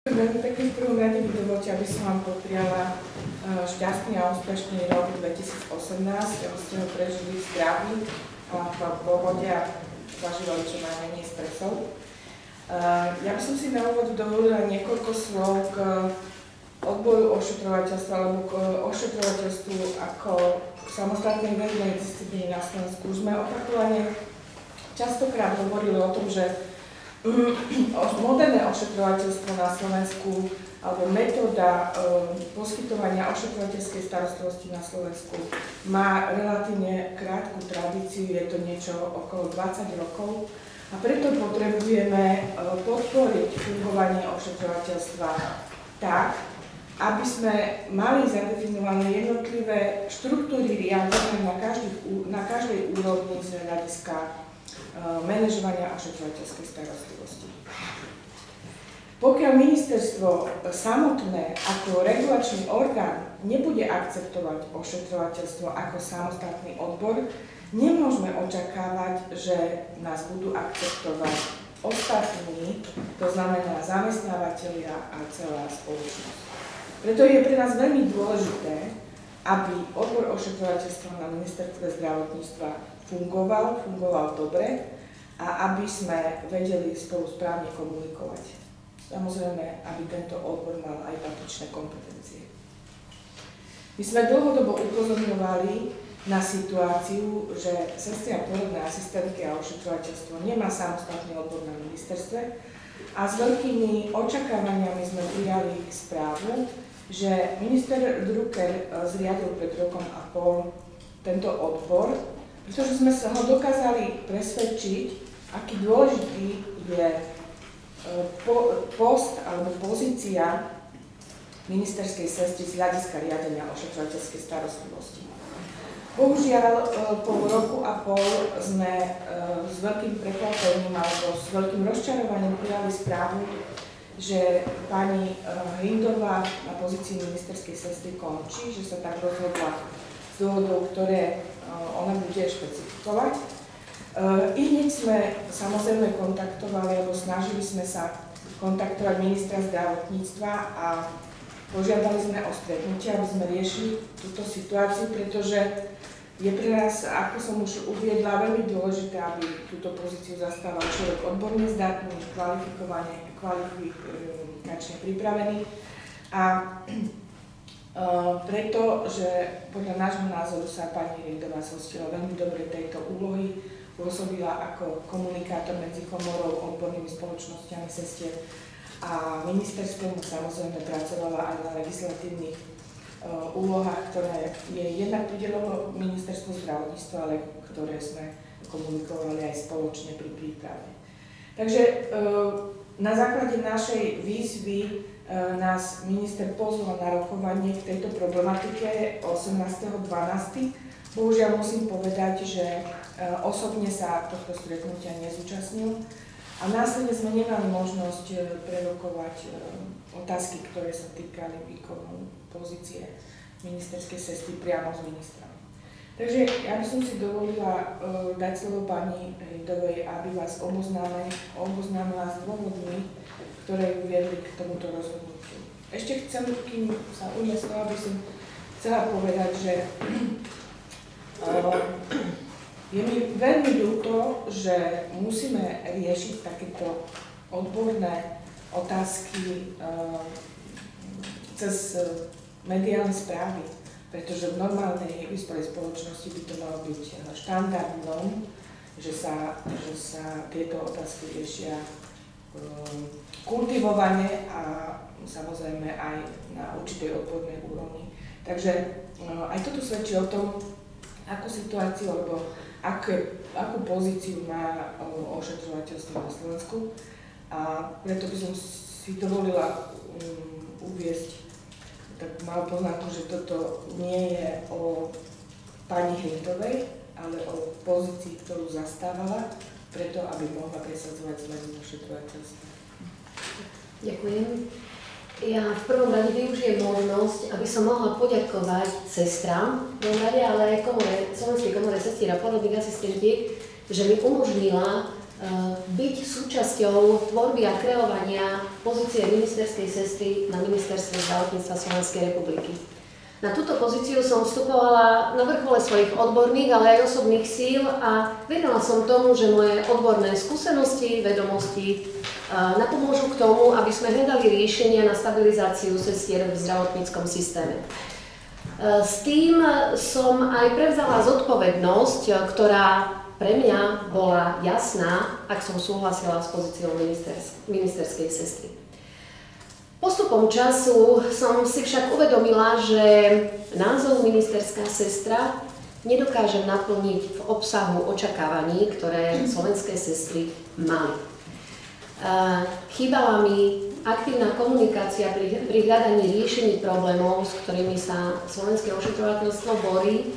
Veľmi pekne v prvom rade mi dovolte, aby som vám popriala šťastný a úspešný rok 2018, aby ste ho prežili v zdraví a v pohode a zažívali čo najmenej stresov. Ja by som si na úvod dovolila niekoľko slov k odboru ošetrovateľstva alebo k ošetrovateľstvu ako samostatnej vednej disciplíny na Slovensku. Už sme opakovane častokrát hovorili o tom, že moderné ošetrovateľstvo na Slovensku alebo metóda poskytovania ošetrovateľskej starostlivosti na Slovensku má relatívne krátku tradíciu, je to niečo okolo 20 rokov a preto potrebujeme podporiť fungovanie ošetrovateľstva tak, aby sme mali zadefinované jednotlivé štruktúry riadenia na každej úrovni z hľadiska manažovania ošetrovateľskej starostlivosti. Pokiaľ ministerstvo samotné ako regulačný orgán nebude akceptovať ošetrovateľstvo ako samostatný odbor, nemôžeme očakávať, že nás budú akceptovať ostatní, to znamená zamestnávateľia a celá spoločnosť. Preto je pre nás veľmi dôležité, aby odbor ošetrovateľstva na ministerstve zdravotníctva fungoval dobre a aby sme vedeli spolu správne komunikovať. Samozrejme, aby tento odbor mal aj patričné kompetencie. My sme dlhodobo upozorňovali na situáciu, že sestry a porodné asistentky a ošetrovateľstvo nemá samostatný odbor na ministerstve a s veľkými očakávaniami sme prijali správu, že minister Drucker zriadil pred rokom a pol tento odbor, pretože sme sa ho dokázali presvedčiť, aký dôležitý je post alebo pozícia ministerskej sestry z hľadiska riadenia ošetrovateľskej starostlivosti. Bohužiaľ, po roku a pol sme s veľkým prekvapením alebo s veľkým rozčarovaním prijali správu, že pani Hrindová na pozícii ministerskej sestry končí, že sa tak rozhodla z dôvodov, ktoré ona bude špecifikovať. I hneď sme samozrejme kontaktovali, alebo snažili sme sa kontaktovať ministra zdravotníctva a požiadali sme o stretnutie, aby sme riešili túto situáciu, pretože je pre nás, ako som už uviedla, veľmi dôležité, aby túto pozíciu zastával človek odborne zdatný, kvalifikačne pripravený a pretože podľa nášho názoru sa pani Hrindová zhostila veľmi dobre tejto úlohy, pôsobila ako komunikátor medzi komorou, odbornými spoločnosťami sestier a ministerstvom samozrejme pracovala aj na legislatívnych úlohách, ktoré je jednak pridelilo ministerstvo zdravotníctva, ale ktoré sme komunikovali aj spoločne pri príprave. Takže na základe našej výzvy nás minister pozval na rokovanie k tejto problematike 18.12. Bohužiaľ musím povedať, že osobne sa tohto stretnutia nezúčastnil a následne sme nemali možnosť prerokovať otázky, ktoré sa týkali výkonu pozície ministerskej sestry priamo s ministrom. Takže ja by som si dovolila dať slovo pani Hrindovej, aby vás oboznámila s dôvodmi, ktoré ju viedli k tomuto rozhodnutiu. Ešte chcem, kým sa ujme slova, by som chcela povedať, že je mi veľmi ľúto, že musíme riešiť takéto odborné otázky cez mediálne správy, pretože v normálnej vyspelej spoločnosti by to malo byť štandardom, že sa tieto otázky riešia kultivovane a samozrejme aj na určitej odbornej úrovni. Takže aj toto svedčí o tom, akú situáciu alebo akú pozíciu má ošetrovateľstvo na Slovensku. A preto by som si dovolila uviesť takú malú poznámku, že toto nie je o pani Hrindovej, ale o pozícii, ktorú zastávala, preto aby mohla presadzovať zmenu ošetrovateľstva. Ďakujem. Ja v prvom rade využijem možnosť, aby som mohla poďakovať sestrám, v prvom rade, ale aj Slovenskej komore sestier a porodných asistentiek, že mi umožnila byť súčasťou tvorby a kreovania pozície ministerskej sestry na Ministerstve zdravotníctva Slovenskej republiky. Na túto pozíciu som vstupovala na vrchole svojich odborných, ale aj osobných síl a verila som tomu, že moje odborné skúsenosti, vedomosti napomôžu k tomu, aby sme hľadali riešenia na stabilizáciu sestier v zdravotníckom systéme. S tým som aj prevzala zodpovednosť, ktorá pre mňa bola jasná, ak som súhlasila s pozíciou ministerskej sestry. Postupom času som si však uvedomila, že názov ministerská sestra nedokáže naplniť v obsahu očakávaní, ktoré slovenské sestry mali. Chýbala mi aktívna komunikácia pri hľadaní riešení problémov, s ktorými sa slovenské ošetrovateľstvo borí.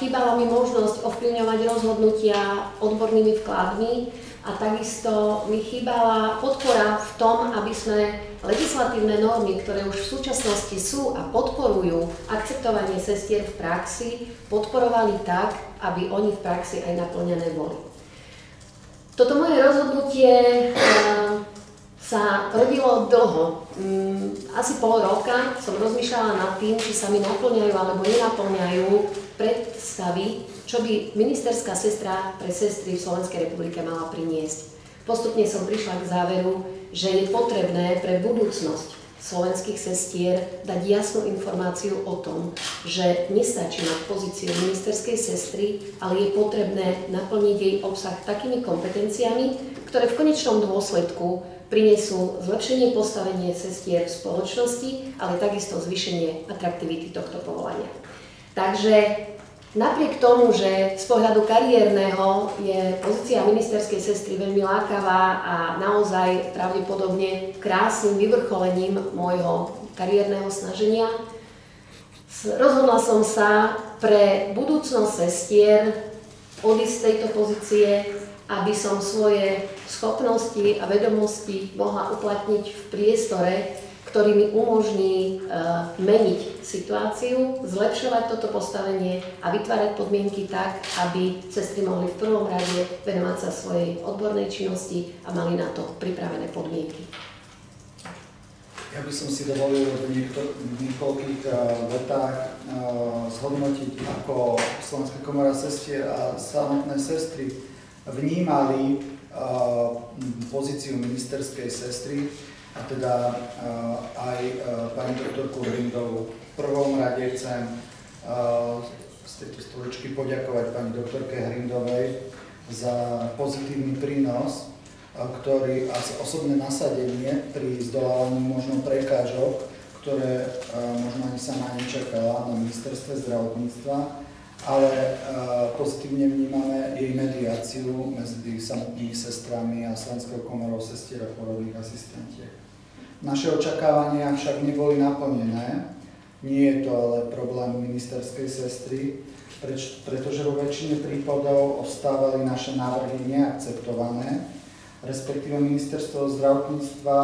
Chýbala mi možnosť ovplyvňovať rozhodnutia odbornými vkladmi a takisto mi chýbala podpora v tom, aby sme legislatívne normy, ktoré už v súčasnosti sú a podporujú akceptovanie sestier v praxi, podporovali tak, aby oni v praxi aj naplnené boli. Toto moje rozhodnutie sa rodilo dlho. Asi pol roka som rozmýšľala nad tým, či sa mi naplňajú alebo nenaplňajú predstavy, čo by ministerská sestra pre sestry v Slovenskej republike mala priniesť. Postupne som prišla k záveru, že je potrebné pre budúcnosť slovenských sestier dať jasnú informáciu o tom, že nestačí mať pozíciu ministerskej sestry, ale je potrebné naplniť jej obsah takými kompetenciami, ktoré v konečnom dôsledku prinesú zlepšenie postavenia sestier v spoločnosti, ale takisto zvýšenie atraktivity tohto povolania. Takže napriek tomu, že z pohľadu kariérneho je pozícia ministerskej sestry veľmi lákavá a naozaj pravdepodobne krásnym vyvrcholením môjho kariérneho snaženia, rozhodla som sa pre budúcnosť sestier odísť z tejto pozície, aby som svoje schopnosti a vedomosti mohla uplatniť v priestore, ktorý mi umožní meniť situáciu, zlepšovať toto postavenie a vytvárať podmienky tak, aby sestry mohli v prvom rade venovať sa svojej odbornej činnosti a mali na to pripravené podmienky. Ja by som si dovolil v niekoľkých vetách zhodnotiť, ako Slovenská komora sestier a samotné sestry vnímali pozíciu ministerskej sestry, a teda aj pani doktorku Hrindovú. V prvom rade chcem z tejto stoličky poďakovať pani doktorke Hrindovej za pozitívny prínos, ktorý a osobné nasadenie pri zdolávaní možno prekážok, ktoré možno ani sama nečakala na ministerstve zdravotníctva, ale pozitívne vnímame jej mediáciu medzi samotnými sestrami a Slovenskou komorou sestier a porodných asistentiek. Naše očakávania však neboli naplnené. Nie je to ale problém ministerskej sestry, pretože vo väčšine prípadov ostávali naše návrhy neakceptované, respektíve ministerstvo zdravotníctva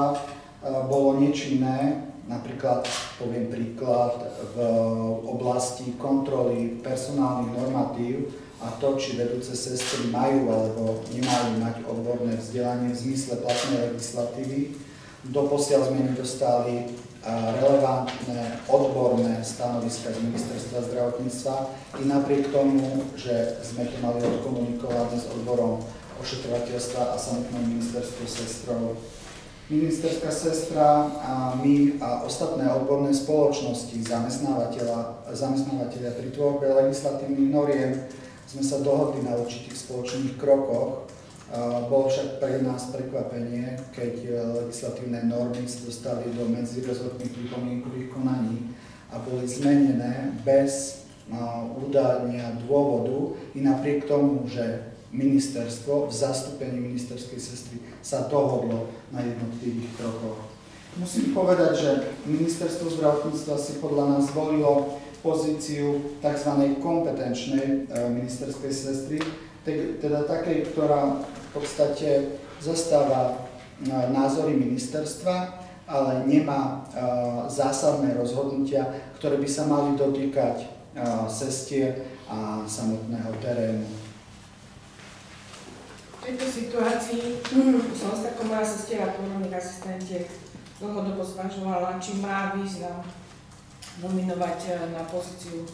bolo nečinné, napríklad, poviem príklad, v oblasti kontroly personálnych normatív a to, či vedúce sestry majú alebo nemajú mať odborné vzdelanie v zmysle platnej legislatívy. Doposiaľ sme nedostali relevantné odborné stanoviska z ministerstva zdravotníctva i napriek tomu, že sme to mali odkomunikované s odborom ošetrovateľstva a samotnou ministerstvo sestrou. Ministerská sestra a my a ostatné odborné spoločnosti, zamestnávateľia pri tvorbe legislatívnych noriem sme sa dohodli na určitých spoločných krokoch. Bolo však pre nás prekvapenie, keď legislatívne normy sa dostali do medzirezortných pripomienkových konaní a boli zmenené bez udania dôvodu i napriek tomu, že ministerstvo v zastúpení ministerskej sestry sa dohodlo na jednotlivých krokoch. Musím povedať, že ministerstvo zdravotníctva si podľa nás zvolilo pozíciu tzv. Kompetenčnej ministerskej sestry, teda takej, ktorá v podstate zastáva názory ministerstva, ale nemá zásadné rozhodnutia, ktoré by sa mali dotýkať sestier a samotného terénu. To tejto situácii Slovenská komora sestier a porodných asistentiek dlhodobo zvažovala, či má význam nominovať na pozíciu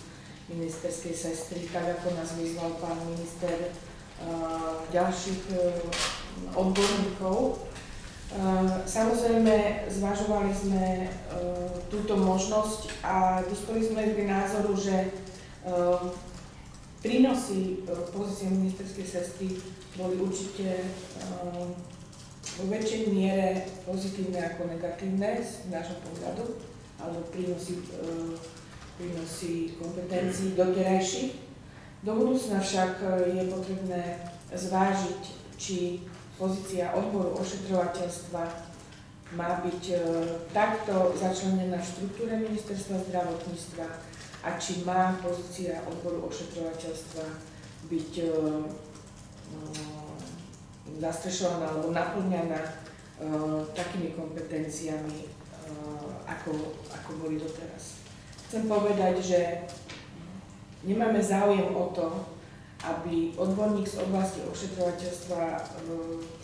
ministerskej sestry, tak ako nás vyzval pán minister, ďalších odborníkov. Samozrejme, zvažovali sme túto možnosť a dospeli sme k názoru, že prínosy pozície ministerskej sestry boli určite vo väčšej miere pozitívne ako negatívne z nášho pohľadu, alebo prínosy kompetencií doterajších. Do budúcna však je potrebné zvážiť, či pozícia odboru ošetrovateľstva má byť takto začlenená v štruktúre ministerstva zdravotníctva a či má pozícia odboru ošetrovateľstva byť zastrešovaná alebo naplňaná takými kompetenciami, ako boli doteraz. Chcem povedať, že nemáme záujem o to, aby odborník z oblasti ošetrovateľstva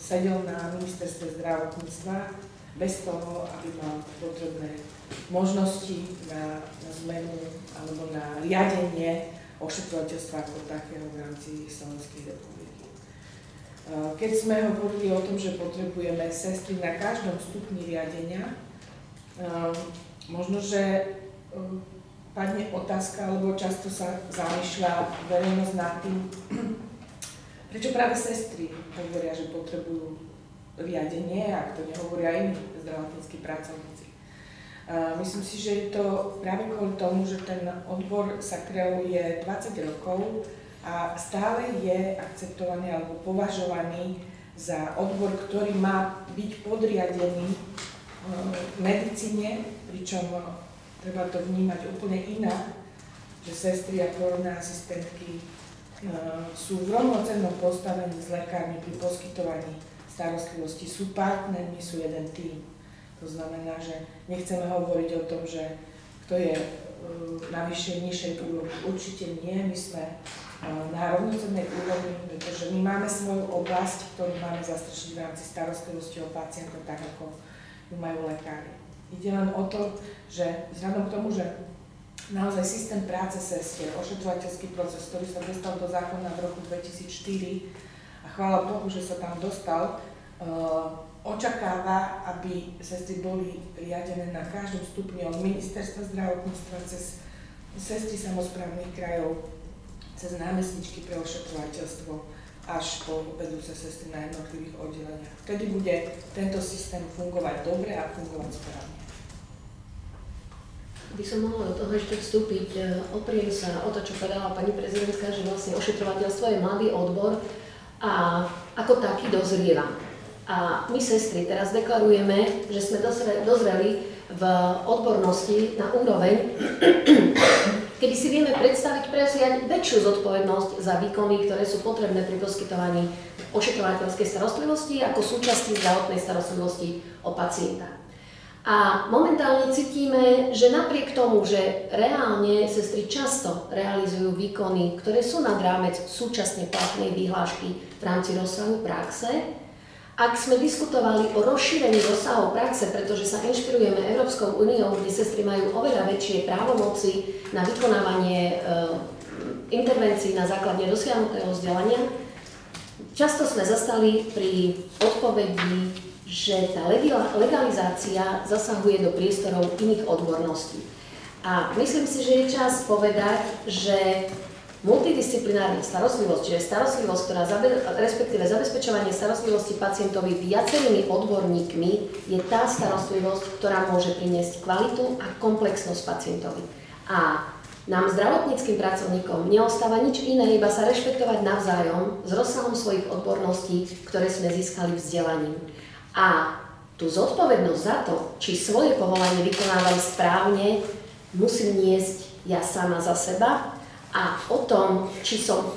sedel na ministerstve zdravotníctva bez toho, aby mal potrebné možnosti na zmenu alebo na riadenie ošetrovateľstva ako takého v rámci Slovenskej republiky. Keď sme hovorili o tom, že potrebujeme sestry na každom stupni riadenia, možno, že padne otázka, alebo často sa zamýšľa verejnosť nad tým, prečo práve sestry hovoria, že potrebujú riadenie, ak to nehovoria iní zdravotníckí pracovníci. Myslím si, že je to práve kvôli tomu, že ten odbor sa kreuje 20 rokov a stále je akceptovaný alebo považovaný za odbor, ktorý má byť podriadený medicíne, pričom treba to vnímať úplne inak, že sestry a porodné asistentky sú v rovnocennom postavení s lekármi pri poskytovaní starostlivosti, sú partnermi, sú jeden tím. To znamená, že nechceme hovoriť o tom, že kto je na vyššej, nižšej úrovni. Určite nie, my sme na rovnocennej úrovni, pretože my máme svoju oblasť, ktorú máme zastršiť v rámci starostlivosti o pacienta, tak ako ju majú lekári. Ide len o to, že vzhľadom k tomu, že naozaj systém práce sestier, ošetrovateľský proces, ktorý sa dostal do zákona v roku 2004 a chvála Bohu, že sa tam dostal, očakáva, aby sestry boli riadené na každom stupni od ministerstva zdravotníctva cez sestry samosprávnych krajov, cez námestničky pre ošetrovateľstvo až po vedúce sestry na jednotlivých oddeleniach. Vtedy bude tento systém fungovať dobre a fungovať správne. By som mohla do toho ešte vstúpiť, opriem sa o to, čo povedala pani prezidentka, že vlastne ošetrovateľstvo je mladý odbor a ako taký dozrieva. A my sestry teraz deklarujeme, že sme dozreli v odbornosti na úroveň, kedy si vieme predstaviť prevziať väčšiu zodpovednosť za výkony, ktoré sú potrebné pri poskytovaní ošetrovateľskej starostlivosti ako súčasti zdravotnej starostlivosti o pacienta. A momentálne cítime, že napriek tomu, že reálne sestry často realizujú výkony, ktoré sú nad rámec súčasne platnej vyhlášky v rámci rozsahu praxe, ak sme diskutovali o rozšírení rozsahov praxe, pretože sa inšpirujeme Európskou úniou, kde sestry majú oveľa väčšie právomoci na vykonávanie intervencií na základe dosiahnutého vzdelania, často sme zastali pri odpovedi, že tá legalizácia zasahuje do priestorov iných odborností. A myslím si, že je čas povedať, že multidisciplinárna starostlivosť, čiže starostlivosť, ktorá respektíve zabezpečovanie starostlivosti pacientovi viacerými odborníkmi, je tá starostlivosť, ktorá môže priniesť kvalitu a komplexnosť pacientovi. A nám, zdravotníckym pracovníkom, neostáva nič iné, iba sa rešpektovať navzájom s rozsahom svojich odborností, ktoré sme získali vzdelaním. A tú zodpovednosť za to, či svoje povolanie vykonávam správne, musím niesť ja sama za seba a o tom, či som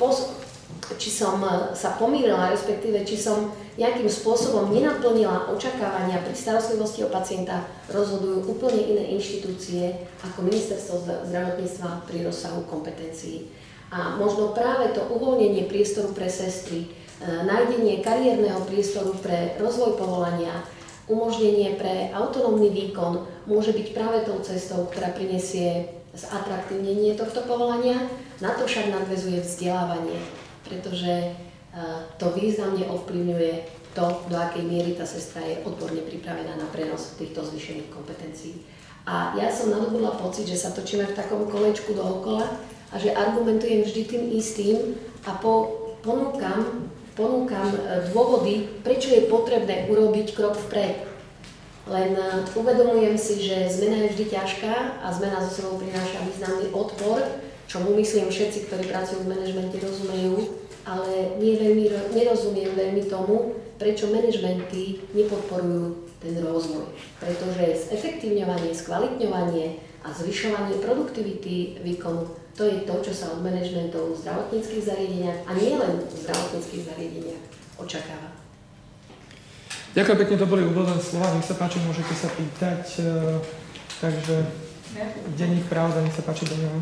sa pomýlila, respektíve či som nejakým spôsobom nenaplnila očakávania pri starostlivosti o pacienta, rozhodujú úplne iné inštitúcie ako Ministerstvo zdravotníctva pri rozsahu kompetencií. A možno práve to uvoľnenie priestoru pre sestry nájdenie kariérneho priestoru pre rozvoj povolania, umožnenie pre autonómny výkon môže byť práve tou cestou, ktorá prinesie zatraktívnenie tohto povolania. Na to však nadväzuje vzdelávanie, pretože to významne ovplyvňuje to, do akej miery tá sestra je odborne pripravená na prenos týchto zvýšených kompetencií. A ja som nadobudla pocit, že sa točíme v takom kolečku dookola a že argumentujem vždy tým istým a ponúkam dôvody, prečo je potrebné urobiť krok vpred. Len uvedomujem si, že zmena je vždy ťažká a zmena zo sebou prináša významný odpor, čomu myslím všetci, ktorí pracujú v manažmente, rozumejú, ale nerozumiem veľmi tomu, prečo manažmenty nepodporujú ten rozvoj. Pretože zefektívňovanie, skvalitňovanie a zvyšovanie produktivity výkonu, to je to, čo sa od manažmentov v zdravotníckych zariadeniach a nie len v zdravotníckych zariadeniach očakáva. Ďakujem pekne, to boli úvodné slova, nech sa páči, môžete sa pýtať, takže denník Pravda, nech sa páči, Beňová.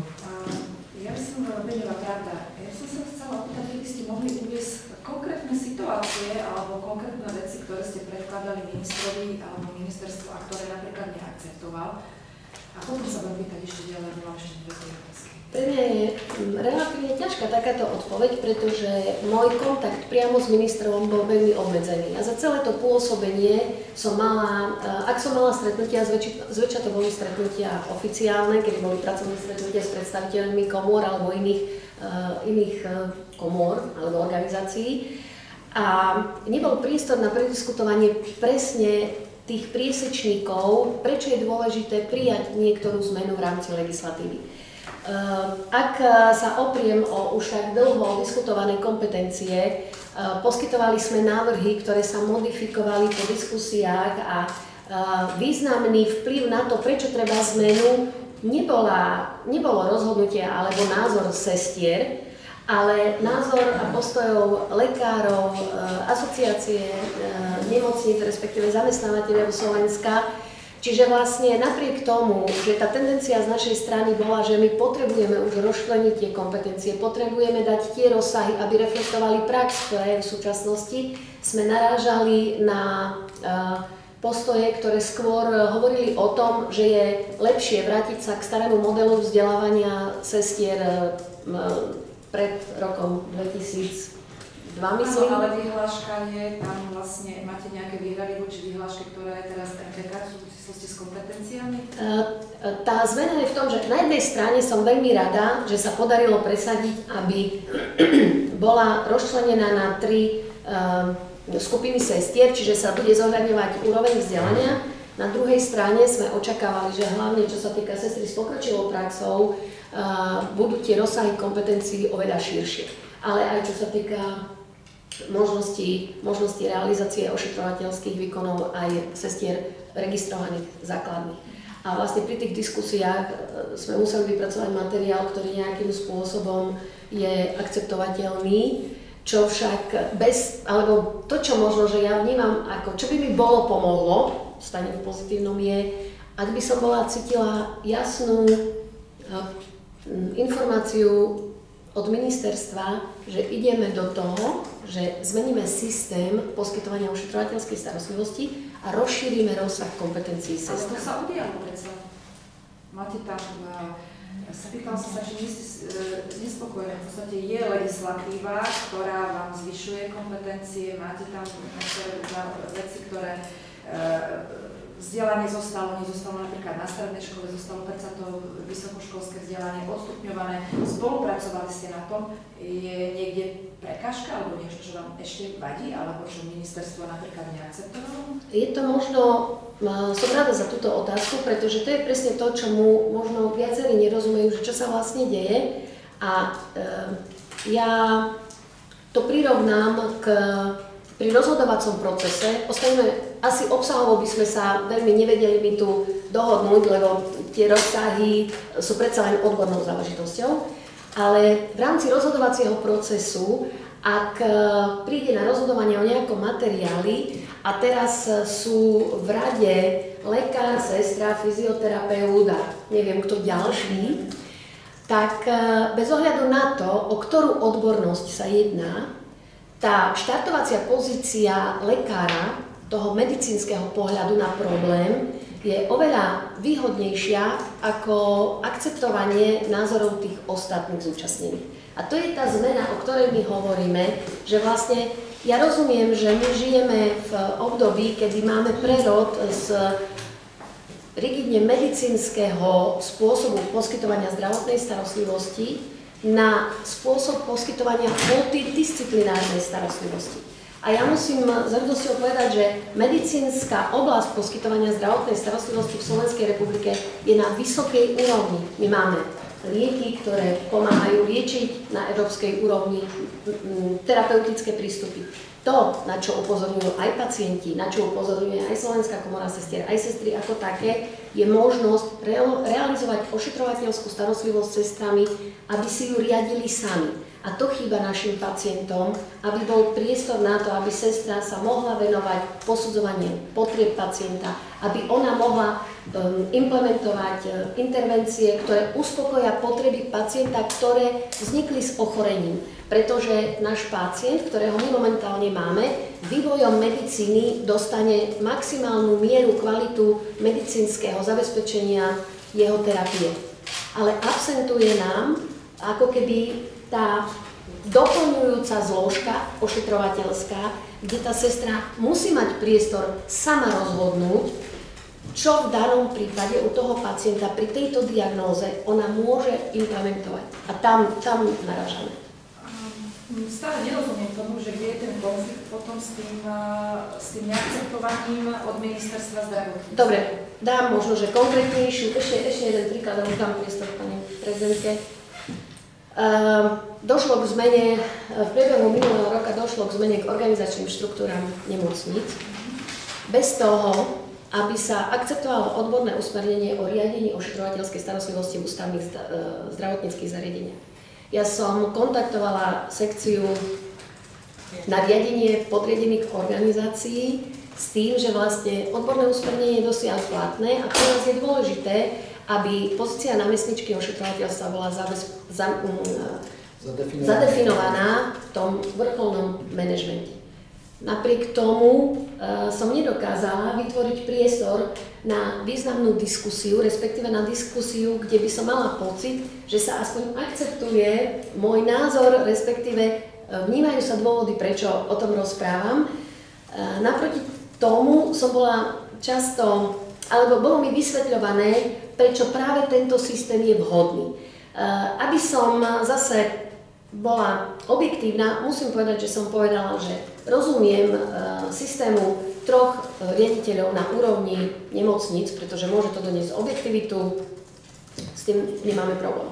Ja by som Beňová Pravda. Ja som sa chcela opýtať, keby ste mohli uviesť konkrétne situácie alebo konkrétne veci, ktoré ste predkladali ministrovi alebo ministerstvu a ktoré napríklad neakceptoval. A potom sa budem pýtať ešte ďalej, ale mám ešte dve otázky. Pre mňa je relatívne ťažká takáto odpoveď, pretože môj kontakt priamo s ministrom bol veľmi obmedzený. A za celé to pôsobenie som mala, ak som mala stretnutia, zväčša to boli stretnutia oficiálne, keď boli pracovné stretnutia s predstaviteľmi komôr alebo iných komôr alebo organizácií. A nebol priestor na prediskutovanie presne tých priesečníkov, prečo je dôležité prijať niektorú zmenu v rámci legislatívy. Ak sa opriem o už tak dlho diskutované kompetencie, poskytovali sme návrhy, ktoré sa modifikovali po diskusiách a významný vplyv na to, prečo treba zmenu, nebolo rozhodnutie alebo názor sestier, ale názor a postojov lekárov, asociácie nemocníc, respektíve zamestnávateľov Slovenska. Čiže vlastne napriek tomu, že tá tendencia z našej strany bola, že my potrebujeme už rozčleniť tie kompetencie, potrebujeme dať tie rozsahy, aby reflektovali prax, ktorá je v súčasnosti, sme narážali na postoje, ktoré skôr hovorili o tom, že je lepšie vrátiť sa k starému modelu vzdelávania sestier pred rokom 2002, myslím. Ale vyhláška je, tam vlastne máte nejaké výhrady voči vyhláške, ktorá je teraz MPK v súvislosti s kompetenciami? Tá zmena je v tom, že na jednej strane som veľmi rada, že sa podarilo presadiť, aby bola rozčlenená na 3 skupiny sestier, čiže sa bude zohľadňovať úroveň vzdelania. Na druhej strane sme očakávali, že hlavne čo sa týka sestry s pokročilou praxou, budú tie rozsahy kompetencií oveľa širšie. Ale aj čo sa týka možnosti realizácie ošetrovateľských výkonov aj sestier registrovaných základných. A vlastne pri tých diskusiách sme museli vypracovať materiál, ktorý nejakým spôsobom je akceptovateľný, čo však alebo to, čo možno, že ja vnímam ako, čo by mi bolo pomohlo, stane v pozitívnom je, ak by som cítila jasnú informáciu od ministerstva, že ideme do toho, že zmeníme systém poskytovania ošetrovateľskej starostlivosti a rozšírime rozsah kompetencií sestier. Ale to sa udialo predsa. Máte tam, spýtal som sa, či nie ste nespokojení. V podstate je legislatíva, ktorá vám zvyšuje kompetencie, máte tam niektoré veci, ktoré vzdelanie nezostalo napríklad na strednej škole, zostalo predsa to vysokoškolské vzdelanie odstupňované. Spolupracovali ste na tom, je niekde prekážka alebo niečo, čo vám ešte vadí, alebo čo ministerstvo napríklad neakceptovalo? Je to možno, som rada za túto otázku, pretože to je presne to, čomu možno viacerí nerozumejú, že čo sa vlastne deje. A ja to prirovnám pri rozhodovacom procese, asi obsahovo by sme sa veľmi nevedeli my tu dohodnúť, lebo tie rozsahy sú predsa len odbornou záležitosťou, ale v rámci rozhodovacieho procesu, ak príde na rozhodovanie o nejakom materiáli a teraz sú v rade lekár, sestra, fyzioterapeut a neviem kto ďalší, tak bez ohľadu na to, o ktorú odbornosť sa jedná, tá štartovacia pozícia lekára, toho medicínskeho pohľadu na problém, je oveľa výhodnejšia ako akceptovanie názorov tých ostatných zúčastnených. A to je tá zmena, o ktorej my hovoríme, že vlastne ja rozumiem, že my žijeme v období, kedy máme prerod z rigidne medicínskeho spôsobu poskytovania zdravotnej starostlivosti na spôsob poskytovania multidisciplinárnej starostlivosti. A ja musím s hrdosťou povedať, že medicínska oblasť poskytovania zdravotnej starostlivosti v Slovenskej republike je na vysokej úrovni. My máme lieky, ktoré pomáhajú liečiť na európskej úrovni, terapeutické prístupy. To, na čo upozorňujú aj pacienti, na čo upozorňuje aj Slovenská komora sestier, aj sestry ako také, je možnosť realizovať ošetrovateľskú starostlivosť sestrami, aby si ju riadili sami. A to chýba našim pacientom, aby bol priestor na to, aby sestra sa mohla venovať posudzovaniu potrieb pacienta, aby ona mohla implementovať intervencie, ktoré uspokoja potreby pacienta, ktoré vznikli s ochorením. Pretože náš pacient, ktorého my momentálne máme, vývojom medicíny dostane maximálnu mieru kvalitu medicínskeho zabezpečenia jeho terapie. Ale absentuje nám ako keby tá doplňujúca zložka ošetrovateľská, kde tá sestra musí mať priestor sama rozhodnúť, čo v danom prípade u toho pacienta pri tejto diagnóze ona môže implementovať. A tam narážame. Stále nerozumiem tomu, že kde je ten konflikt potom s tým neakceptovaním od ministerstva zdravotníctva. Dobre, dám možno, že konkrétnejšiu, ešte jeden príklad, a už dám priestor pani prezidentke. Došlo k zmene, v priebehu minulého roka došlo k zmene k organizačným štruktúram nemocníc. Bez toho, aby sa akceptovalo odborné usmernenie o riadení ošetrovateľskej starostlivosti v ústavných zdravotníckych zariadeniach. Ja som kontaktovala sekciu na riadenie podriadených organizácií s tým, že vlastne odborné usmernenie je dosiaľ platné a pre nás je dôležité, aby pozícia námestničky ošetrovateľstva bola zadefinovaná v tom vrcholnom manažmente. Napriek tomu som nedokázala vytvoriť priestor na významnú diskusiu, respektíve na diskusiu, kde by som mala pocit, že sa aspoň akceptuje môj názor, respektíve vnímajú sa dôvody, prečo o tom rozprávam. Naproti tomu som bola často, alebo bolo mi vysvetľované, prečo práve tento systém je vhodný. Aby som zase bola objektívna, musím povedať, že som povedala, že rozumiem systému troch riaditeľov na úrovni nemocníc, pretože môže to doniesť objektivitu, s tým nemáme problém.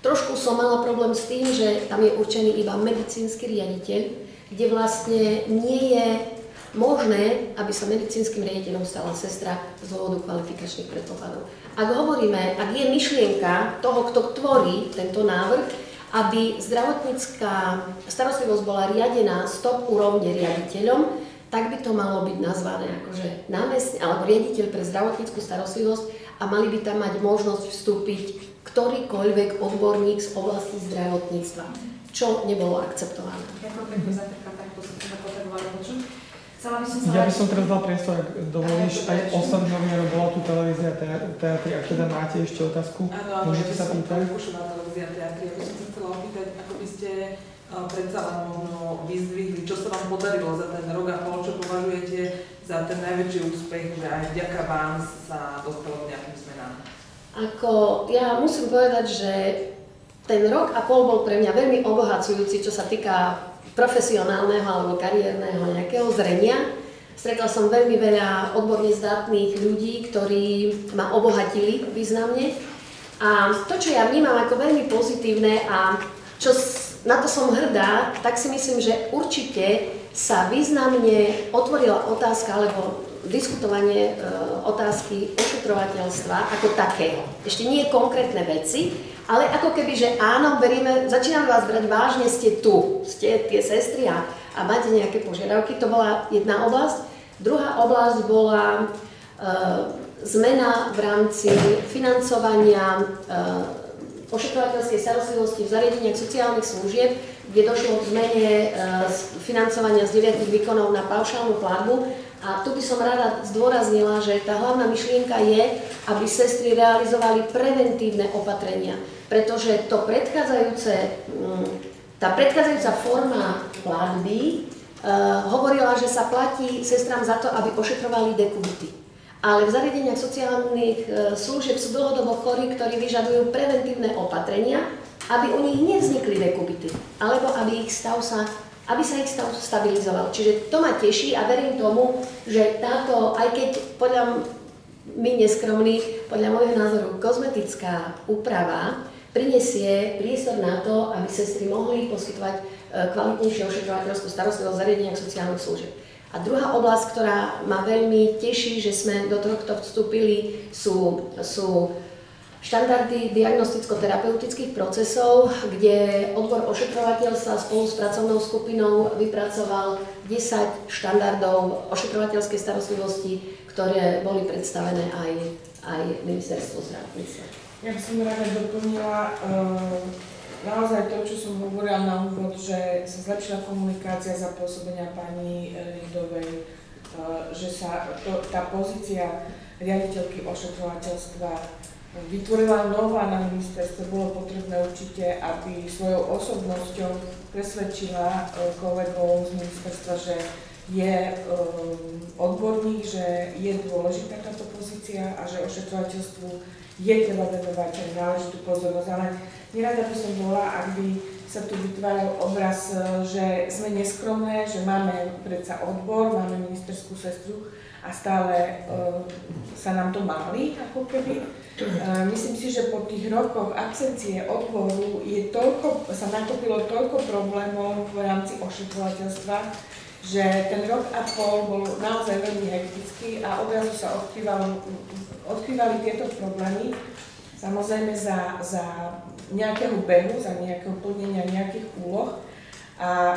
Trošku som mala problém s tým, že tam je určený iba medicínsky riaditeľ, kde vlastne nie je možné, aby sa medicínskym riaditeľom stala sestra z dôvodu kvalifikačných predpokladov. Ak hovoríme, ak je myšlienka toho, kto tvorí tento návrh, aby zdravotnícka starostlivosť bola riadená z top úrovne riaditeľom, tak by to malo byť nazvané akože námestník alebo riaditeľ pre zdravotnícku starostlivosť a mali by tam mať možnosť vstúpiť ktorýkoľvek odborník z oblasti zdravotníctva, čo nebolo akceptované. Ďakujem pekne za takto som potrebovala počuť. Ja by som teraz dal priestor, ak dovolíš, aj ostatných novinárov, bola tu televízia Teatry, ak teda máte ešte otázku, môžete sa pýtať. Áno, televízia Teatry, ja by som sa chcela opýtať, ako by ste predsa len možno vyzdvihli, čo sa vám podarilo za ten rok a pol, čo považujete za ten najväčší úspech, že aj vďaka vám sa dostalo k nejakým zmenám? Ja musím povedať, že ten rok a pol bol pre mňa veľmi obohacujúci, čo sa týka profesionálneho alebo kariérneho nejakého zrenia. Stretla som veľmi veľa odborne zdatných ľudí, ktorí ma obohatili významne. A to, čo ja vnímam ako veľmi pozitívne a na to som hrdá, tak si myslím, že určite sa významne otvorila otázka alebo diskutovanie otázky ošetrovateľstva ako takého. Ešte nie konkrétne veci, ale ako keby, že áno, začíname vás brať vážne, ste tu, ste tie sestry a máte nejaké požiadavky, to bola jedna oblasť. Druhá oblasť bola zmena v rámci financovania ošetrovateľskej starostlivosti v zariadeniach sociálnych služieb, kde došlo k zmene financovania z 9 výkonov na paušálnu platbu. A tu by som rada zdôraznila, že tá hlavná myšlienka je, aby sestry realizovali preventívne opatrenia, pretože tá predchádzajúca forma platby hovorila, že sa platí sestrám za to, aby ošetrovali dekubity. Ale v zariadeniach sociálnych služieb sú dlhodobo chorí, ktorí vyžadujú preventívne opatrenia, aby u nich nevznikli dekubity, alebo aby sa ich stav stabilizoval. Čiže to ma teší a verím tomu, že táto, aj keď podľa môjho názoru, kozmetická úprava prinesie priestor na to, aby sestry mohli poskytovať kvalitnejšiu ošetrovateľskú starostlivosť v zariadeniach sociálnych služieb. A druhá oblasť, ktorá ma veľmi teší, že sme do tohto vstúpili, sú štandardy diagnosticko-terapeutických procesov, kde odbor ošetrovateľstva spolu s pracovnou skupinou vypracoval 10 štandardov ošetrovateľskej starostlivosti, ktoré boli predstavené aj ministerstvu zdravotníctva. Ja by som rada doplnila naozaj to, čo som hovorila na úvod, že sa zlepšila komunikácia za pôsobenia pani Ridovej, že sa tá pozícia riaditeľky ošetrovateľstva vytvorila nová na ministerstve. Bolo potrebné určite, aby svojou osobnosťou presvedčila kolegov z ministerstva, že je odborník, že je dôležitá táto pozícia a že ošetrovateľstvu je treba venovať náležitú pozornosť. Ale nerada by som bola, ak by sa tu vytváral obraz, že sme neskromné, že máme predsa odbor, máme ministerskú sestru a stále sa nám to máli, ako keby. Myslím si, že po tých rokoch absencie odboru sa nakopilo toľko problémov v rámci ošetrovateľstva, že ten rok a pol bol naozaj veľmi hektický a odrazu sa odkrývali tieto problémy. Samozrejme za nejakého behu, za nejakého plnenia nejakých úloh. A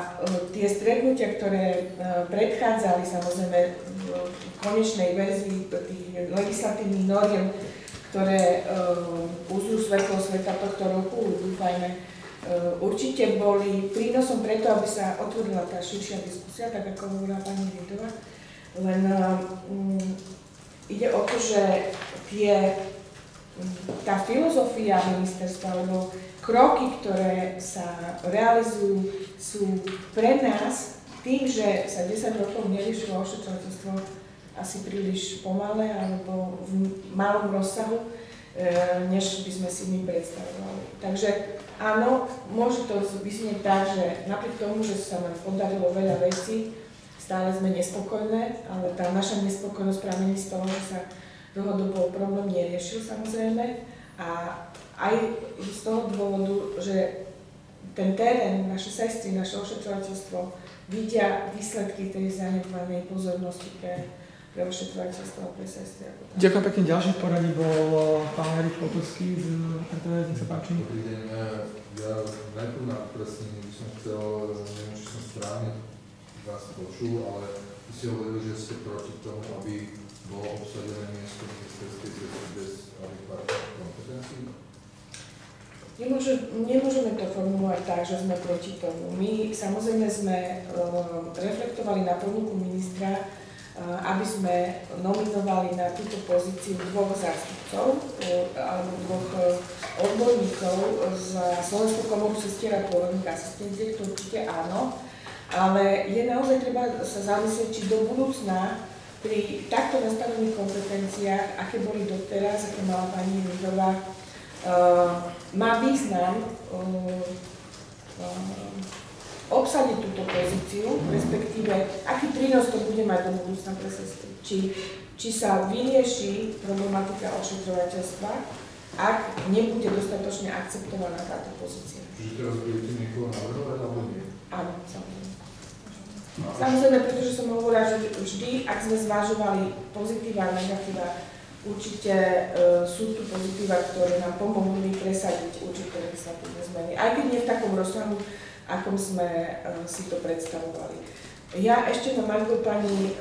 tie stretnutia, ktoré predchádzali samozrejme v konečnej verzii tých legislatívnych noriem, ktoré uzrú svetlo sveta tohto roku, dúfajme, určite boli prínosom preto, aby sa otvorila tá širšia diskusia, tak ako hovorila pani Ridová. Len ide o to, že tá filozofia ministerstva, alebo kroky, ktoré sa realizujú, sú pre nás tým, že sa 10 rokov neriešilo ošetrovateľstvo asi príliš pomalé alebo v malom rozsahu, než by sme si my predstavovali. Takže áno, môže to vysnieť tak, že napriek tomu, že sa nám podarilo veľa vecí, stále sme nespokojné, ale tá naša nespokojnosť pramení z toho, že sa dlhodobo problém neriešil samozrejme a aj z toho dôvodu, že ten terén, naše sestry, naše ošetrovateľstvo vidia výsledky tej zanedbanej pozornosti pre ošetrovateľstvo a pre sestry. Ďakujem pekne. Ďalší v poradí bol pán Erik Popovský z RTV, nech sa páči. Dobrý deň. Ja najprv na upresnenie by som chcel, neviem, či som správne vás počul, ale vy ste hovorili, že ste proti tomu, aby bolo obsadené miesto ministerskej sestry bez adekvátnych kompetencií? Nemôžeme to formulovať tak, že sme proti tomu. My samozrejme sme reflektovali na ponuku ministra, aby sme nominovali na túto pozíciu 2 zástupcov alebo 2 odborníkov za Slovenskú komoru sestier a pôrodných asistentiek, to určite áno, ale je naozaj treba sa zamyslieť, či do budúcna pri takto nastavených kompetenciách, aké boli doteraz, aké mala pani Ridová, má význam obsadiť túto pozíciu, respektíve aký prínos to bude mať do budúcna pre sestry. Či sa vyrieši problematika ošetrovateľstva, ak nebude dostatočne akceptovaná táto pozícia. Čiže teraz budete niekoho navrhovať, alebo nie? Áno, samozrejme. Samozrejme, pretože som hovorila, že vždy, ak sme zvažovali pozitíva a negatíva, určite sú tu pozitíva, ktoré nám pomohli presadiť určité legislatívne zmeny. Aj keď nie v takom rozsahu, akom sme si to predstavovali. Ja ešte na margo pani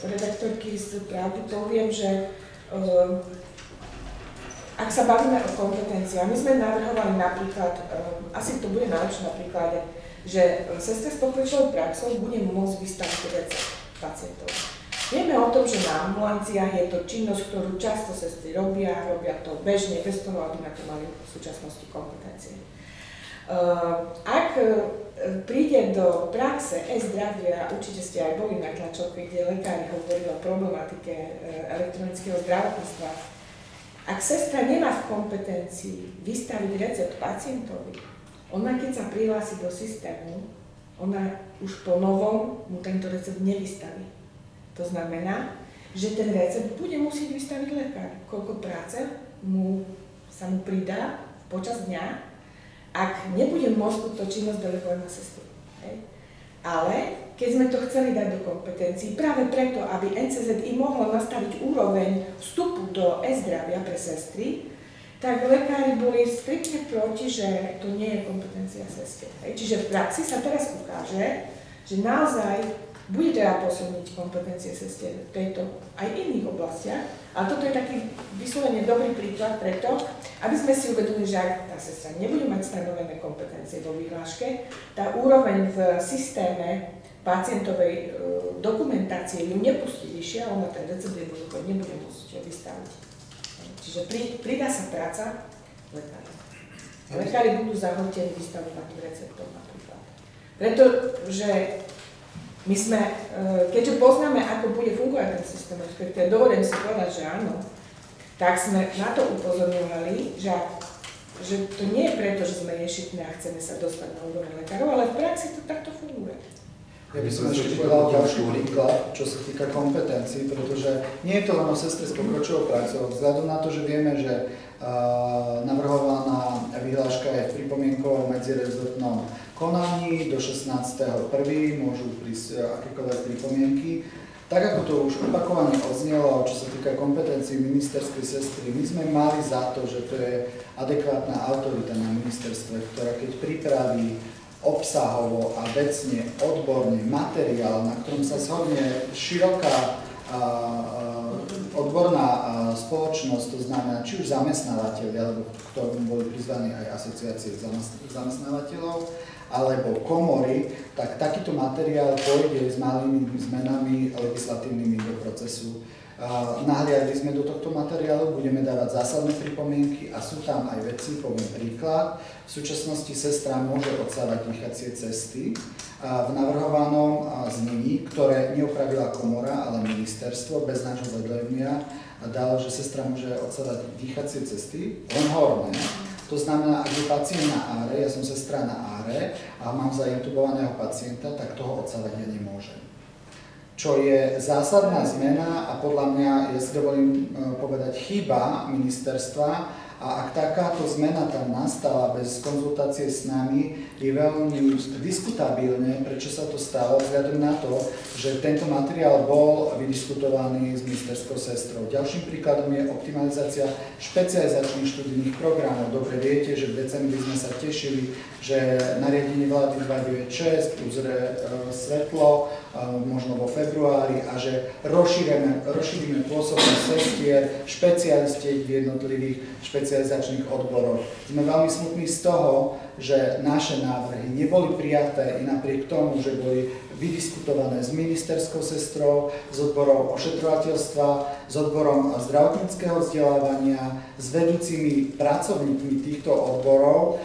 redaktorky z Pravdy poviem, že ak sa bavíme o kompetenciách, my sme navrhovali napríklad, asi to bude najlepšie na príklade, že sestra s pokročilou praxou bude môcť vystaviť recept pacientov. Vieme o tom, že na ambulanciách je to činnosť, ktorú často sestry robia to bežne, bez toho, aby na to mali v súčasnosti kompetencie. Ak príde do praxe e-zdravia, určite ste aj boli na tlačovke, kde lekári hovorili o problematike elektronického zdravotníctva. Ak sestra nemá v kompetencii vystaviť recept pacientovi, ona keď sa prihlási do systému, ona už po novom mu tento recept nevystaví. To znamená, že ten recept bude musieť vystaviť lekár. Koľko práce sa mu pridá počas dňa, ak nebude môcť túto činnosť delegovať na sestru. Ale keď sme to chceli dať do kompetencií, práve preto, aby NCZI mohlo nastaviť úroveň vstupu do e-zdravia pre sestry, tak lekári boli striktne proti, že to nie je kompetencia sestier. Čiže v praxi sa teraz ukáže, že naozaj bude teda posilniť kompetencie sestier v tejto aj iných oblastiach, ale toto je taký vyslovene dobrý príklad preto, aby sme si uvedomili, že ak tá sestra nebude mať stanovené kompetencie vo vyhláške, tá úroveň v systéme pacientovej dokumentácie ju nepustí vyššie a ona ten recept jednoducho nebude musieť vystaviť. Čiže pridá sa práca lekári. Lekári budú zahltení vystavovaním receptov napríklad. Pretože my sme, keďže poznáme, ako bude fungovať ten systém, respektíve dovolím si povedať, že áno, tak sme na to upozorňovali, že to nie je preto, že sme ješitní a chceme sa dostať na úroveň lekárov, ale v praxi to takto funguje. Ja by som ešte povedal ďalší príklad, čo sa týka kompetencií, pretože nie je to len o sestre s pokročilou praxou. Vzhľadom na to, že vieme, že navrhovaná vyhláška je v pripomienkovom medzirezortnom konaní, do 16.1. môžu prísť akékoľvek pripomienky. Tak ako to už opakovane odznelo, čo sa týka kompetencií ministerskej sestry, my sme mali za to, že to je adekvátna autorita na ministerstve, ktorá keď pripraví obsahovo a vecne, odborne materiál, na ktorom sa zhodne široká odborná spoločnosť, to znamená či už zamestnávateľi, alebo k tomu boli prizvaní aj asociácie zamestnávateľov, alebo komory, tak takýto materiál pôjde s malými zmenami legislatívnymi do procesu. Nahliadli sme do tohto materiálu, budeme dávať zásadné pripomienky a sú tam aj veci, poviem príklad. V súčasnosti sestra môže odsávať dýchacie cesty v navrhovanom znení, ktoré neopravila komora, ale ministerstvo bez nášho vedlemia dalo, že sestra môže odsávať dýchacie cesty, len horné. To znamená, ak je pacient na áre, ja som sestra na áre a mám zaintubovaného pacienta, tak toho odsávať ja nemôžem. Čo je zásadná zmena a podľa mňa, ja si dovolím povedať, chyba ministerstva a ak takáto zmena tam nastala bez konzultácie s nami, je veľmi diskutabilné, prečo sa to stalo, vzhľadom na to, že tento materiál bol vydiskutovaný s ministerskou sestrou. Ďalším príkladom je optimalizácia špecializačných študijných programov. Dobre viete, že v decembri sme sa tešili, že nariadenie vlády 296 uzrie svetlo, možno vo februári, a že rozšírime pôsobnosť sestier, špecialistiek v jednotlivých špecializačných odboroch. Sme veľmi smutní z toho, že naše návrhy neboli prijaté i napriek tomu, že boli vydiskutované s ministerskou sestrou, s odborom ošetrovateľstva, s odborom zdravotníckeho vzdelávania, s vedúcimi pracovníkmi týchto odborov,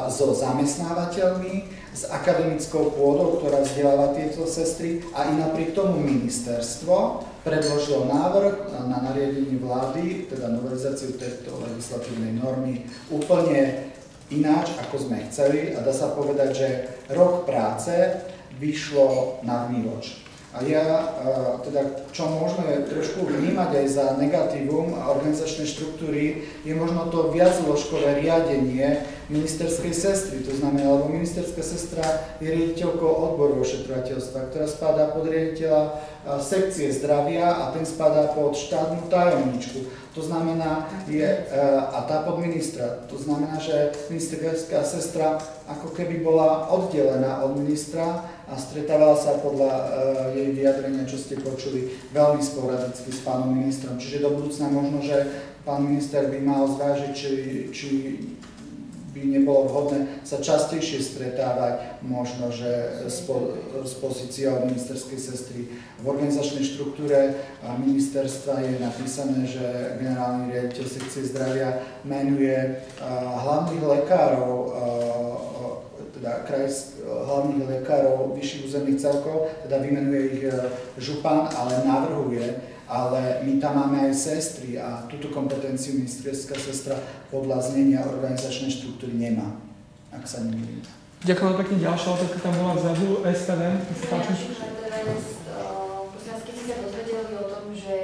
so zamestnávateľmi, s akademickou pôdou, ktorá vzdeláva tieto sestry, a i napriek tomu ministerstvo predložilo návrh na nariadenie vlády, teda novelizáciu tejto legislatívnej normy úplne ináč, ako sme chceli, a dá sa povedať, že rok práce vyšlo na vnívoč. A ja, teda, čo môžeme trošku vnímať aj za negatívum organizačnej štruktúry, je možno to viacložkové riadenie ministerskej sestry, to znamená, lebo ministerská sestra je riaditeľkou odboru ošetrovateľstva, ktorá spadá pod riaditeľa sekcie zdravia a ten spadá pod štátnu tajomničku. To znamená, a tá pod ministra. To znamená, že ministerská sestra ako keby bola oddelená od ministra a stretávala sa podľa jej vyjadrenia, čo ste počuli, veľmi sporadicky s pánom ministrom. Čiže do budúcna možno, že pán minister by mal zvážiť, či by nebolo vhodné sa častejšie stretávať možno, že s pozíciou ministerskej sestry. V organizačnej štruktúre ministerstva je napísané, že generálny riaditeľ sekcie zdravia menuje hlavných lekárov, teda hlavných lekárov vyšších územných celkov, teda vymenuje ich župan, ale navrhuje. Ale my tam máme aj sestry a túto kompetenciu ministerská sestra podľa znenia organizačnej štruktúry nemá, ak sa nemýlim. Ďakujem pekne. Ďalšia otázka tam bola vzadu, STV. Prosím vás, keď ste sa dozvedeli o tom, že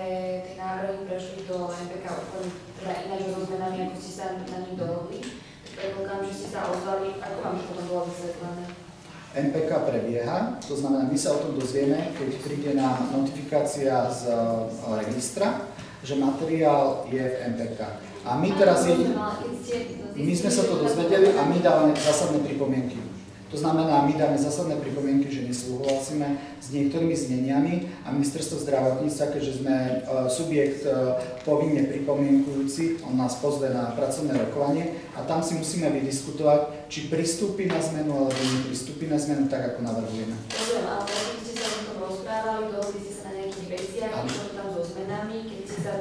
tie návrhy prešli do MPK teda ináč so zmenami, ako ste sa na nich dohodli, predpokladám, že ste sa ozvali, ako vám už potom bolo vysvetlené? MPK prebieha, to znamená, my sa o tom dozvieme, keď príde na notifikácia z registra, že materiál je v MPK. A my teraz my sme sa to dozvedeli a my dávame zásadné pripomienky. To znamená, my dáme zásadné pripomienky, že nesúhlasíme s niektorými zneniami a ministerstvo zdravotníctva, keďže sme subjekt povinne pripomienkujúci, on nás pozve na pracovné rokovanie a tam si musíme vydiskutovať, či pristúpi na zmenu alebo nepristúpi na zmenu, tak ako navrhujeme. Rozumiem, ale keď ste sa o tom rozprávali, dohodli ste sa na nejakých veciach, čo tam so zmenami, keď ste sa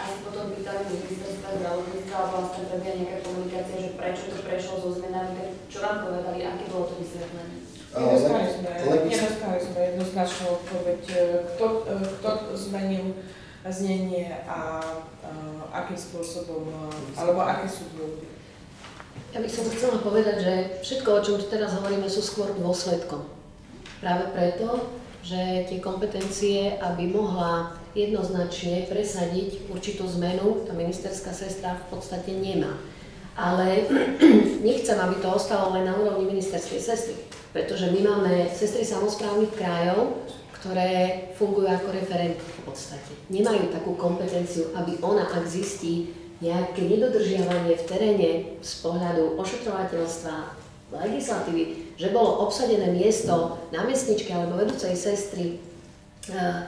aj potom pýtali ministerstva zdravotníctva, alebo vlastne prebieha nejaká komunikácia, že prečo to prešlo so zmenami, tak čo vám povedali, aké bolo to vysvetlené? Nedostali sme jednoznačnú odpoveď, kto zmenil znenie a akým spôsobom, alebo aké sú dôvody. Ja by som chcela povedať, že všetko, o čom tu teraz hovoríme, sú skôr dôsledkom. Práve preto, že tie kompetencie, aby mohla jednoznačne presadiť určitú zmenu, tá ministerská sestra v podstate nemá. Ale nechcem, aby to ostalo len na úrovni ministerskej sestry, pretože my máme sestry samosprávnych krajov, ktoré fungujú ako referenty v podstate. Nemajú takú kompetenciu, aby ona, ak zistí nejaké nedodržiavanie v teréne z pohľadu ošetrovateľstva, legislatívy, že bolo obsadené miesto námestničky alebo vedúcej sestry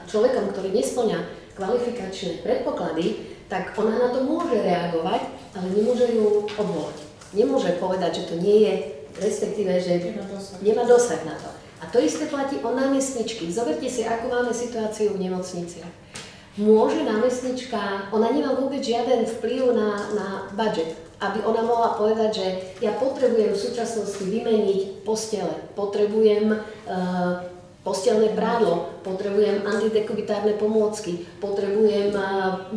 človekom, ktorý nespĺňa kvalifikačné predpoklady, tak ona na to môže reagovať, ale nemôže ju odvolať. Nemôže povedať, že to nie je, respektíve, že nemá dosah na to. A to isté platí o námestničky. Zoberte si, ako máme situáciu v nemocniciach. Môže námestnička, ona nemá vôbec žiaden vplyv na budget, aby ona mohla povedať, že ja potrebujem v súčasnosti vymeniť postele, potrebujem postelné prádlo, potrebujem antidekubitárne pomôcky, potrebujem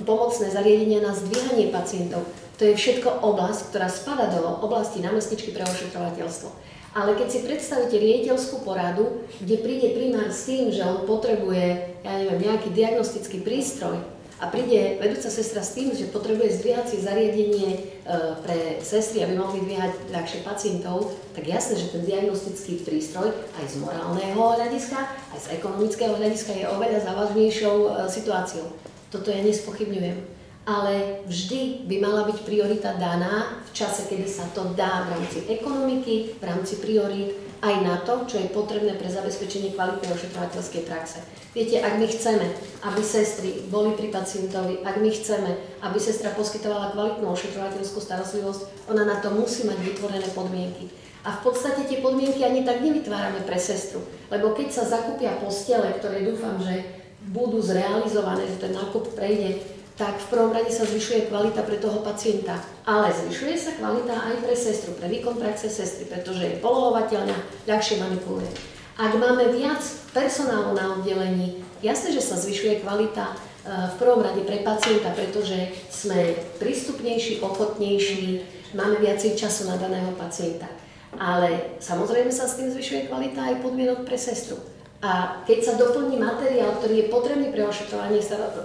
pomocné zariadenia na zdvíhanie pacientov. To je všetko oblasť, ktorá spada do oblasti námestničky pre ošetrovateľstvo. Ale keď si predstavíte riaditeľskú poradu, kde príde primár s tým, že on potrebuje, ja neviem, nejaký diagnostický prístroj a príde vedúca sestra s tým, že potrebuje zdvíhacie zariadenie pre sestry, aby mohli dvíhať ľahšie pacientov, tak jasné, že ten diagnostický prístroj aj z morálneho hľadiska, aj z ekonomického hľadiska je oveľa závažnejšou situáciou. Toto ja nespochybňujem. Ale vždy by mala byť priorita daná v čase, kedy sa to dá v rámci ekonomiky, v rámci priorít, aj na to, čo je potrebné pre zabezpečenie kvalitnej ošetrovateľskej praxe. Viete, ak my chceme, aby sestry boli pri pacientovi, ak my chceme, aby sestra poskytovala kvalitnú ošetrovateľskú starostlivosť, ona na to musí mať vytvorené podmienky. A v podstate tie podmienky ani tak nevytvárame pre sestru, lebo keď sa zakúpia postele, ktoré dúfam, že budú zrealizované, že ten nákup prejde, tak v prvom rade sa zvyšuje kvalita pre toho pacienta. Ale zvyšuje sa kvalita aj pre sestru, pre výkon praxe sestry, pretože je polohovateľná, ľahšie manipuluje. Ak máme viac personálu na oddelení, jasné, že sa zvyšuje kvalita v prvom rade pre pacienta, pretože sme prístupnejší, ochotnejší, máme viacej času na daného pacienta. Ale samozrejme sa s tým zvyšuje kvalita aj podmienok pre sestru. A keď sa doplní materiál, ktorý je potrebný pre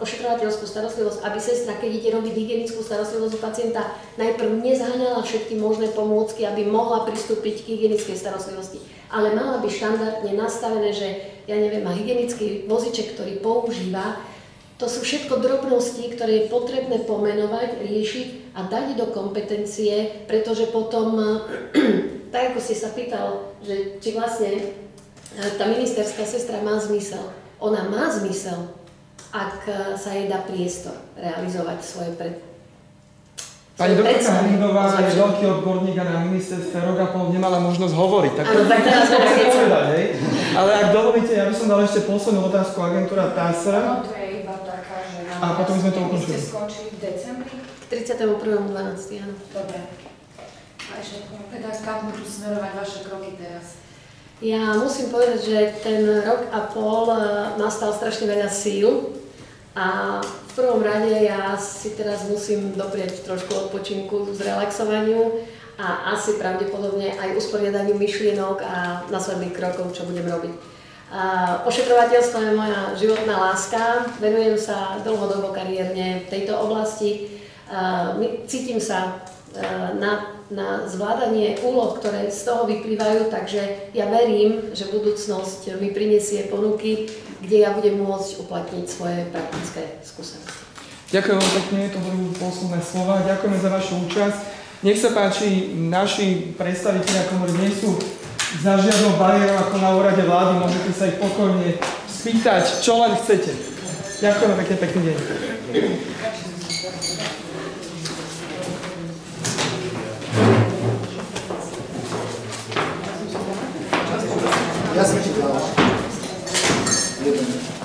ošetrovateľskú starostlivosť, aby sestra, keď ide robiť hygienickú starostlivosť u pacienta, najprv nezháňala všetky možné pomôcky, aby mohla pristúpiť k hygienickej starostlivosti. Ale mala by štandardne nastavené, že ja neviem, má hygienický voziček, ktorý používa. To sú všetko drobnosti, ktoré je potrebné pomenovať, riešiť a dať do kompetencie, pretože potom, tak ako ste sa pýtal, že či vlastne tá ministerská sestra má zmysel. Ona má zmysel, ak sa jej dá priestor realizovať svoje Pani doktorka Hrindová je veľký odborník a na ministerstve rok a pol nemala možnosť hovoriť. Tak áno, tak teraz povedať, hej? Ale ak dovolíte, ja by som dal ešte poslednú otázku agentúra TASR. No to je iba taká, že a potom sme to ukončili. Ste skončili v decembri? 31.12. áno. Dobre. A ešte teda kam budú smerovať vaše kroky teraz? Ja musím povedať, že ten rok a pol nastal strašne veľa síl a v prvom rade ja si teraz musím doprieť trošku odpočinku, zrelaxovaniu a asi pravdepodobne aj usporiadaniu myšlienok a následných krokov, čo budem robiť. Ošetrovateľstvo je moja životná láska, venujem sa dlhodobo kariérne v tejto oblasti, cítim sa na zvládanie úloh, ktoré z toho vyplývajú, takže ja verím, že budúcnosť mi prinesie ponuky, kde ja budem môcť uplatniť svoje praktické skúsenosti. Ďakujem vám pekne, to boli posledné slova. Ďakujeme za vašu účasť. Nech sa páči, naši predstavitelia komory nie sú za žiadnou bariérou ako na úrade vlády, môžete sa ich pokojne spýtať, čo len chcete. Ďakujeme pekne, pekný deň. Ja som ti dal. Jeden.